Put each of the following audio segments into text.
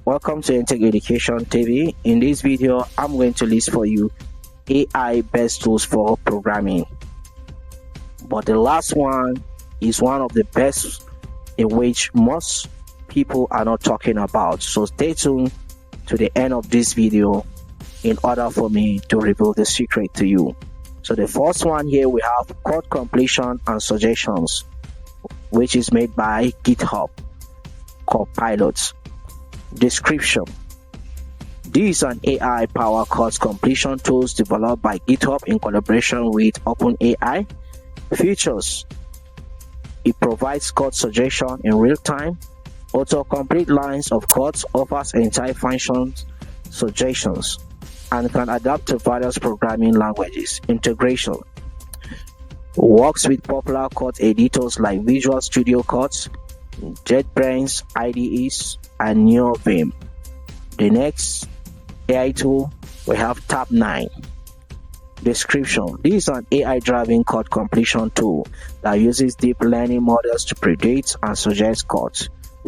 Welcome to Intech Education TV. In this video, I'm going to list for you AI best tools for programming. But the last one is one of the best in which most people are not talking about. So stay tuned to the end of this video in order for me to reveal the secret to you. So the first one here, we have code completion and suggestions, which is made by GitHub Copilot. Description: this is an AI-powered code completion tools developed by GitHub in collaboration with OpenAI. Features: it provides code suggestion in real time, auto-complete lines of code, offers entire functions suggestions, and can adapt to various programming languages. Integration: works with popular code editors like Visual Studio Code, JetBrains IDEs, and Neovim. The next AI tool, we have Tabnine. Description: this is an AI-driven code completion tool that uses deep learning models to predict and suggest code.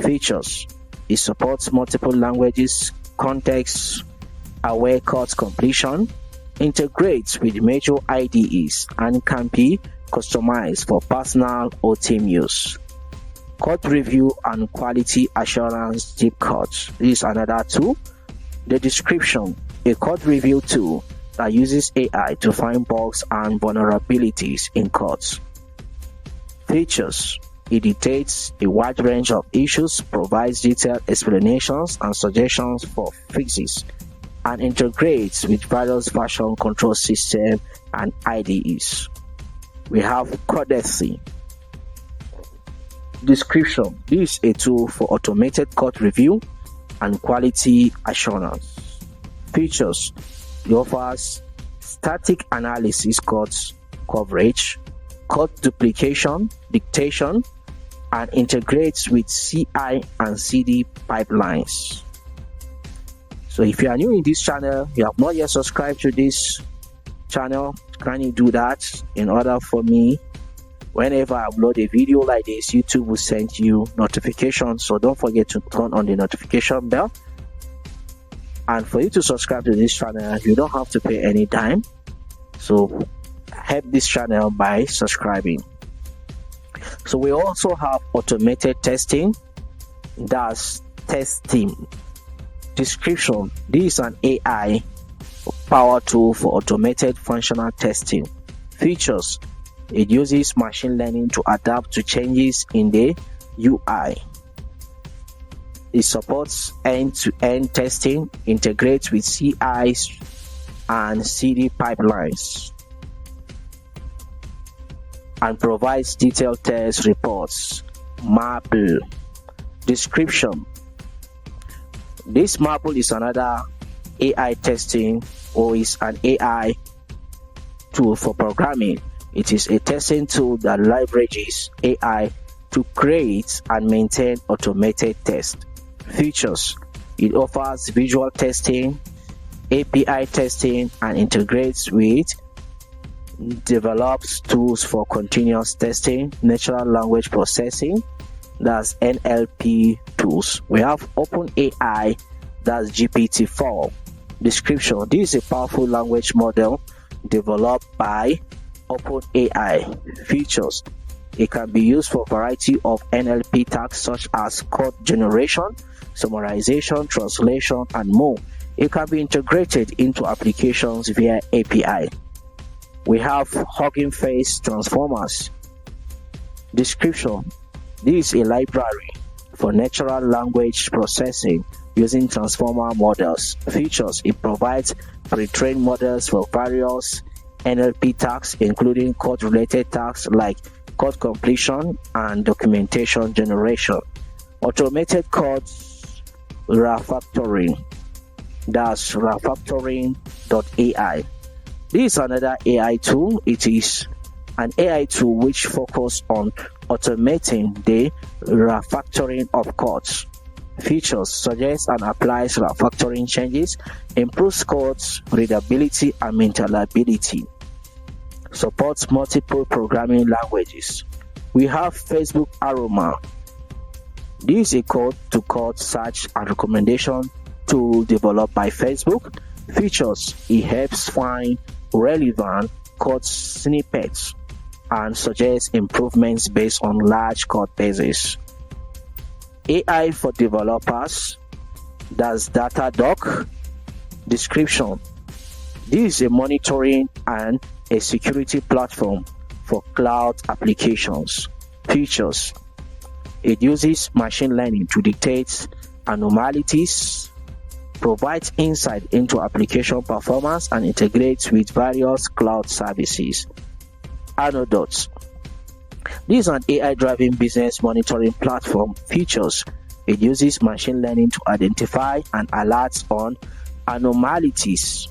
Features: it supports multiple languages, context-aware code completion, integrates with major IDEs, and can be customized for personal or team use. Code review and quality assurance DeepCode. This is another tool. The description: a code review tool that uses AI to find bugs and vulnerabilities in codes. Features: it detects a wide range of issues, provides detailed explanations and suggestions for fixes, and integrates with various version control systems and IDEs. We have Codacy. Description: this is a tool for automated code review and quality assurance. Features: it offers static analysis code coverage, code duplication, dictation, and integrates with CI and CD pipelines. So if you are new in this channel, you have not yet subscribed to this channel, can you do that in order for me, whenever I upload a video like this, YouTube will send you notifications. So don't forget to turn on the notification bell. And for you to subscribe to this channel, you don't have to pay any dime. So help this channel by subscribing. So we also have automated testing. That's Testim. Description: this is an AI power tool for automated functional testing. Features: it uses machine learning to adapt to changes in the UI. It supports end-to-end testing, integrates with CIs and CD pipelines, and provides detailed test reports. Mabl. Description: this Mabl is another AI testing, or is an AI tool for programming. It is a testing tool that leverages AI to create and maintain automated tests. Features: it offers visual testing, API testing, and integrates with develops tools for continuous testing, natural language processing, that's NLP tools. We have OpenAI, that's GPT-4. Description: this is a powerful language model developed by OpenAI. Features: it can be used for a variety of NLP tasks such as code generation, summarization, translation, and more. It can be integrated into applications via API. We have Hugging Face Transformers. Description: this is a library for natural language processing using transformer models. Features: it provides pre-trained models for various NLP tasks, including code-related tasks like code completion and documentation generation. Automated code refactoring. That's Refactoring.ai. This is another AI tool. It is an AI tool which focuses on automating the refactoring of codes. Features: suggests and applies refactoring changes, improves codes readability and maintainability, supports multiple programming languages. We have Facebook Aroma. This is a code to code search and recommendation tool developed by Facebook. Features: it helps find relevant code snippets and suggests improvements based on large code bases. AI for developers, that's Datadog. Description: this is a monitoring and a security platform for cloud applications. Features: it uses machine learning to detect anomalies, provides insight into application performance, and integrates with various cloud services. Anodot: this is an AI-driven business monitoring platform. Features: it uses machine learning to identify and alert on anomalies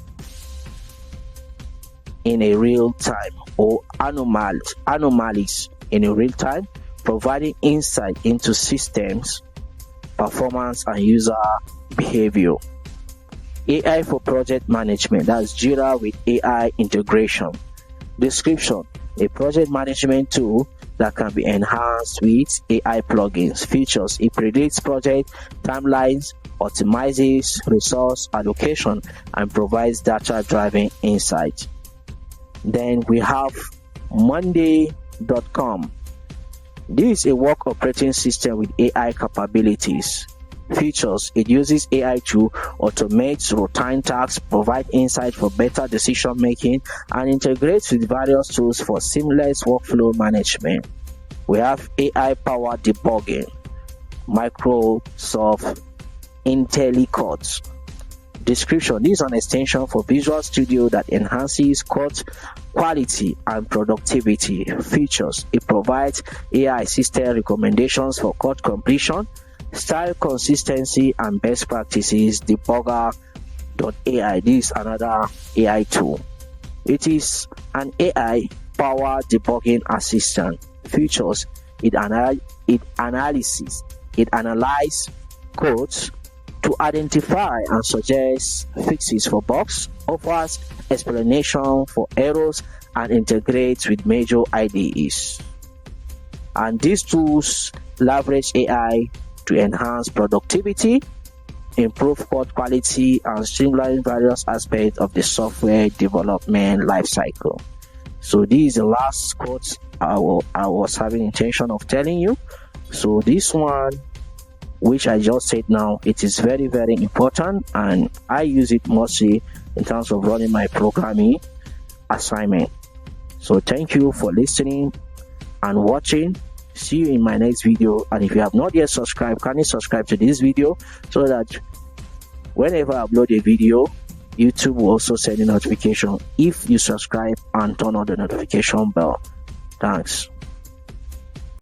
in a real time, or anomalies in a real time, providing insight into systems performance and user behavior. AI for project management, that's Jira with AI integration. Description: a project management tool that can be enhanced with AI plugins. Features: it predicts project timelines, optimizes resource allocation, and provides data-driven insight. Then we have Monday.com. This is a work operating system with AI capabilities. Features: it uses AI to automate routine tasks, provide insight for better decision making, and integrates with various tools for seamless workflow management. We have AI powered debugging, Microsoft IntelliCode. Description: this is an extension for Visual Studio that enhances code quality and productivity. Features: it provides AI assisted recommendations for code completion, style consistency, and best practices. Debugger.ai, this is another AI tool. It is an AI powered debugging assistant. Features: it analyzes codes to identify and suggest fixes for bugs, offers explanation for errors, and integrates with major IDEs. And these tools leverage AI to enhance productivity, improve code quality, and streamline various aspects of the software development lifecycle. So this is the last quote I was having intention of telling you. So this one, which I just said now, it is very, very important, and I use it mostly in terms of running my programming assignment. So thank you for listening and watching. See you in my next video, and if you have not yet subscribed, kindly subscribe to this video so that whenever I upload a video, YouTube will also send a notification if you subscribe and turn on the notification bell. Thanks.